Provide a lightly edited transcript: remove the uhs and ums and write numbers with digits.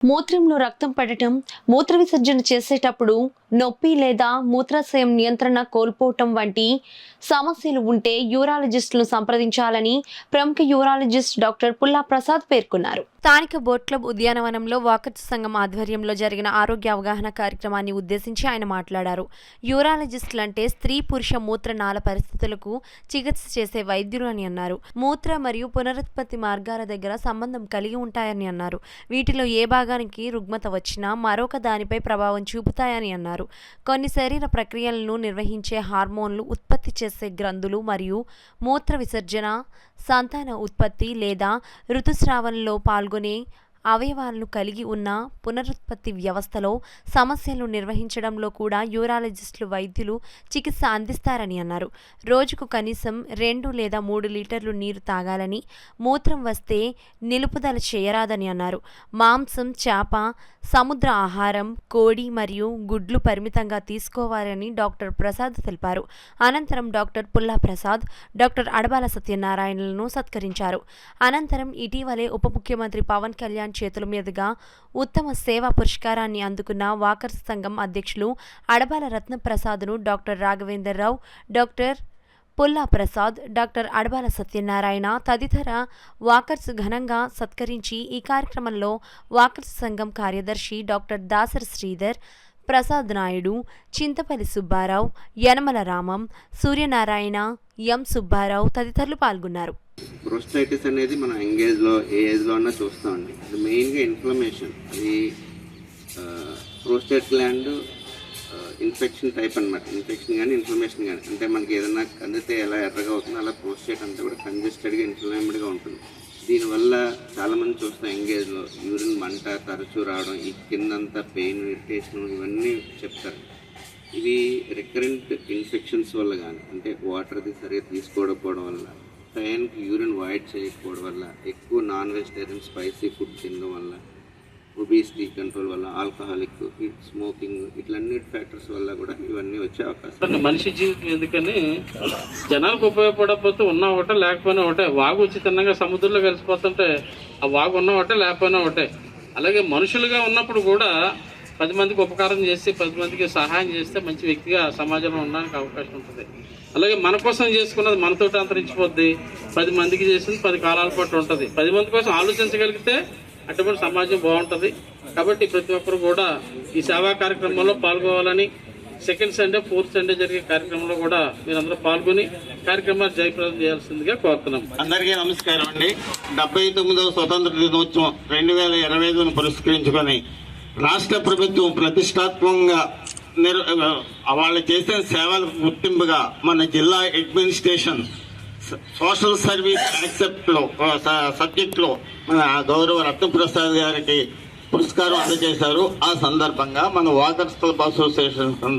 మూత్రంలో రక్తం పడటం, మూత్ర విసర్జన చేసేటప్పుడు నొప్పి లేదా మూత్రాశయం నియంత్రణ కోల్పోవటం వంటి సమస్యలు ఉంటే యూరాలజిస్టులను సంప్రదించాలని ప్రముఖ యూరాలజిస్ట్ డాక్టర్ పుల్లా ప్రసాద్ పేర్కొన్నారు. స్థానిక బోట్ క్లబ్ ఉద్యానవనంలో వాకర్స్ సంఘం ఆధ్వర్యంలో జరిగిన ఆరోగ్య అవగాహన కార్యక్రమాన్ని ఉద్దేశించి ఆయన మాట్లాడారు. యూరాలజిస్టులంటే స్త్రీ పురుష మూత్రనాళ పరిస్థితులకు చికిత్స చేసే వైద్యులు అని అన్నారు. మూత్ర మరియు పునరుత్పత్తి మార్గాల దగ్గర సంబంధం కలిగి ఉంటాయని అన్నారు. వీటిలో ఏ భాగానికి రుగ్మత వచ్చినా మరొక దానిపై ప్రభావం చూపుతాయని అన్నారు. కొన్ని శరీర ప్రక్రియలను నిర్వహించే హార్మోన్లు, ఉత్పత్తి చేసే గ్రంథులు మరియు మూత్ర విసర్జన, సంతాన ఉత్పత్తి లేదా ఋతుస్రావంలో పాల్గొనే అవయవాలను కలిగి ఉన్న పునరుత్పత్తి వ్యవస్థలో సమస్యలను నిర్వహించడంలో కూడా యూరాలజిస్టులు వైద్యులు చికిత్స అందిస్తారని అన్నారు. రోజుకు కనీసం 2 లేదా 3 లీటర్లు నీరు తాగాలని, మూత్రం వస్తే నిలుపుదల చేయరాదని అన్నారు. మాంసం, చేప, సముద్ర ఆహారం, కోడి మరియు గుడ్లు పరిమితంగా తీసుకోవాలని డాక్టర్ ప్రసాద్ తెలిపారు. అనంతరం డాక్టర్ పుల్లా ప్రసాద్, డాక్టర్ అడబాల సత్యనారాయణలను సత్కరించారు. అనంతరం ఇటీవలే ఉప ముఖ్యమంత్రి పవన్ కళ్యాణ్ చేతుల మీదుగా ఉత్తమ సేవా పురస్కారాన్ని అందుకున్న వాకర్స్ సంఘం అధ్యక్షులు అడబాల రత్నప్రసాద్ను doctor Raghavendra Rao, doctor Pulla Prasad, doctor Adabala Satyanarayana తదితర వాకర్స్ ఘనంగా సత్కరించి ఈ కార్యక్రమంలో వాకర్స్ సంఘం కార్యదర్శి డాక్టర్ దాసరి శ్రీధర్, ప్రసాద్ నాయుడు, చింతపల్లి సుబ్బారావు, యనమల రామం, సూర్యనారాయణ, ఎం సుబ్బారావు తదితరులు పాల్గొన్నారు. ప్రోస్టైటిస్ అనేది మనం ఎంగేజ్లో ఏ ఏజ్లో అన్నా చూస్తామండి. అది మెయిన్గా ఇన్ఫ్లమేషన్. అది ప్రోస్టేట్ గ్లాండ్ ఇన్ఫెక్షన్ టైప్ అనమాట. ఇన్ఫెక్షన్ కానీ ఇన్ఫ్లమేషన్ కానీ, అంటే మనకి ఏదైనా కందితే ఎలా ఎర్రగా అవుతుందో అలా ప్రోస్టేట్ అంతా కూడా కంజెస్టెడ్గా ఇన్ఫ్లమేటెడ్గా ఉంటుంది. దీనివల్ల చాలామంది చూస్తాం ఎంగేజ్లో యూరిన్ మంట తరచూ రావడం, ఈ కిందంతా పెయిన్, ఇరిటేషన్ ఇవన్నీ చెప్తారు. ఇవి రికరెంట్ ఇన్ఫెక్షన్స్ వల్ల కానీ, అంటే వాటర్ది సరిగ్గా తీసుకోకపోవడం వల్ల, టైంకి యూరిన్ వాయిడ్ చేయకపోవడం వల్ల, ఎక్కువ నాన్ వెజిటేరియన్ స్పైసీ ఫుడ్ తినడం వల్ల, ఒబేసిటీ కంట్రోల్ వల్ల, ఆల్కహాలిక్, స్మోకింగ్, ఇట్లన్నిటి ఫ్యాక్టర్స్ వల్ల కూడా ఇవన్నీ వచ్చే అవకాశం. మనిషి జీవితం ఎందుకని జనాలకు ఉపయోగపడకపోతే ఉన్న ఒకటే లేకపోయినా ఒకటే. వాగు వచ్చి తిన్నగా సముద్రంలో కలిసిపోతుంటే ఆ వాగు ఉన్న ఒకటే లేకపోయినా ఒకటే. అలాగే మనుషులుగా ఉన్నప్పుడు కూడా 10 మందికి ఉపకారం చేసి 10 మందికి సహాయం చేస్తే మంచి వ్యక్తిగా సమాజంలో ఉండడానికి అవకాశం ఉంటుంది. అలాగే మన కోసం చేసుకున్నది మనతోటి అంతరించిపోద్ది. 10 మందికి చేసింది 10 కాలాల పాటు ఉంటుంది. 10 మంది కోసం ఆలోచించగలిగితే అటువంటి సమాజం బాగుంటుంది. కాబట్టి ప్రతి ఒక్కరు కూడా ఈ సేవా కార్యక్రమంలో పాల్గొవాలని, సెకండ్ సండే, ఫోర్త్ సండే జరిగే కార్యక్రమంలో కూడా మీరందరూ పాల్గొని కార్యక్రమాలు జయప్రదం చేయాల్సిందిగా కోరుతున్నాం. అందరికీ నమస్కారం అండి. 79వ స్వతంత్ర దినోత్సవం 2025ను పురస్కరించుకొని రాష్ట్ర ప్రభుత్వం ప్రతిష్టాత్మకంగా వాళ్ళు చేసిన సేవలకు గుర్తింపుగా మన జిల్లా అడ్మినిస్ట్రేషన్ సోషల్ సర్వీస్ యాక్సెప్ట్లో సబ్జెక్ట్లో మన గౌరవ రత్నప్రసాద్ గారికి పురస్కారం అందజేశారు. ఆ సందర్భంగా మన వాకర్స్ క్లబ్ అసోసియేషన్